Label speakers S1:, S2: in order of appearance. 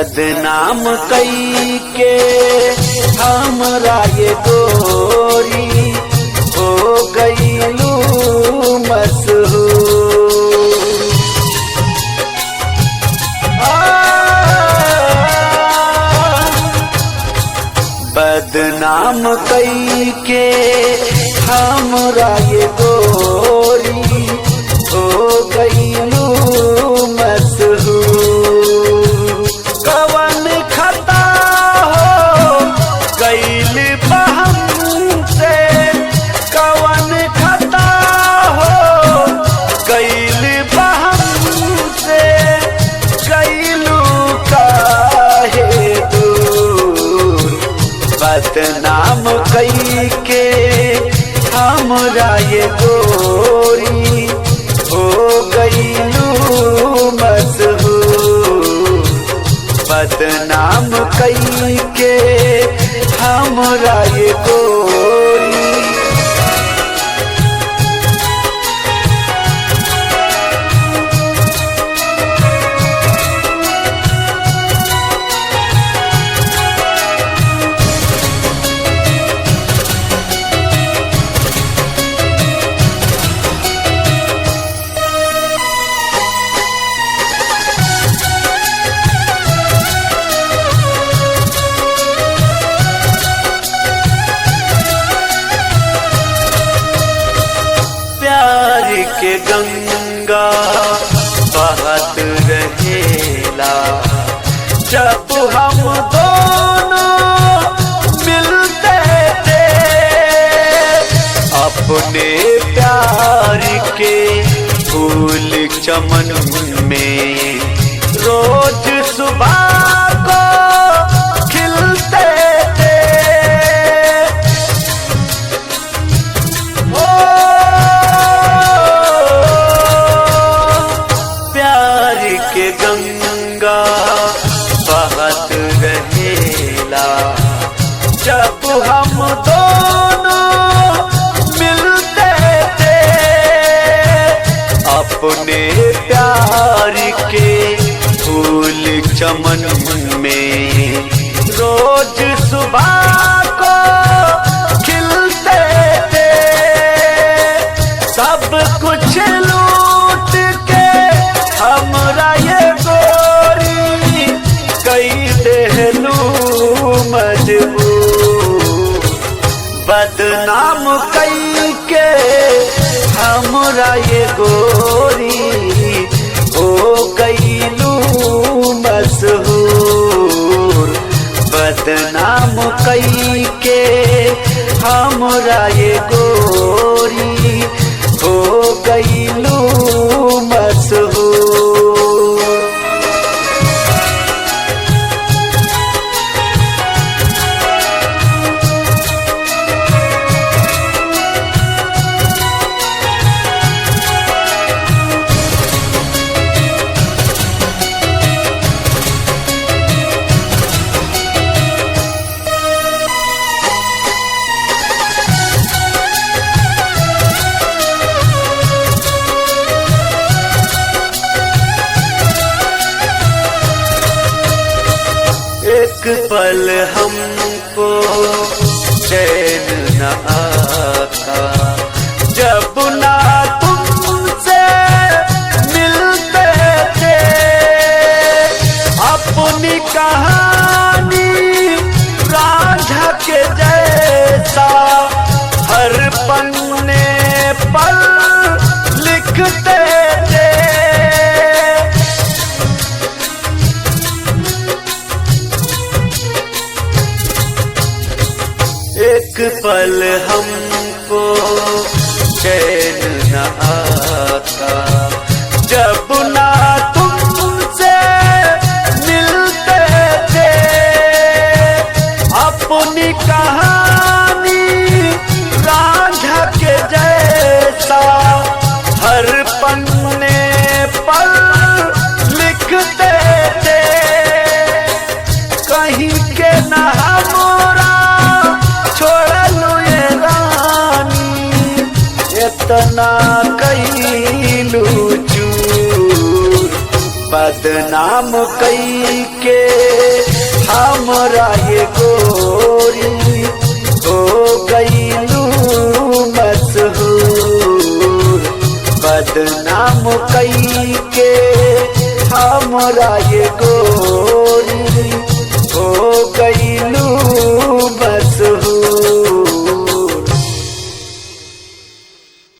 S1: बदनाम कई के हमरा ये गोरी हो गईलू मशहूर। बदनाम कई के हमरा ये गोरी हो गईलू मशहूर। कवन खता हो गईल बहम से, कवन खता हो गईल बहम से, गईलू काहे दूर। बदनाम कई के हमरा ये गोरी हो गईलू मशहूर। बदनाम कई के हमरा ये गोरी। प्यार के गंगा बहत रहेला, जब हम दोनों मिलते थे। अपने प्यार के फूल चमन में रोज सुबह को खिलते थे। के गंगा बहत रहेला, जब हम दोनों मिलते थे। अपने प्यार के फूल चमन में रोज सुबह को खिलते थे। सब कुछ लूट के हमरा ये गोरी कई देहलू मजबूर। बदनाम कई के हमरा ये गोरी हो गईलू मशहूर। बदनाम कई के हमरा ये गोरी हो गईलू मशहूर। एक पल हमको चैन न आता, जब ना तुमसे मिलते थे। अपनी कहानी रांझा के जैसा हर पन्ने पर लिखते थे। एक पल हमको चैन न आता, जब ना तुमसे मिलते थे। अपनी कहानी रांझा के जैसा हर पन्ने पर लिखते थे। कहीं के न हमरा छोड़लू ये रानी, इतना कईलू चूर। बदनाम कई के हमरा ये गोरी हो गईलू मशहूर। बदनाम कई के हमरा ये गोरी हो गईलू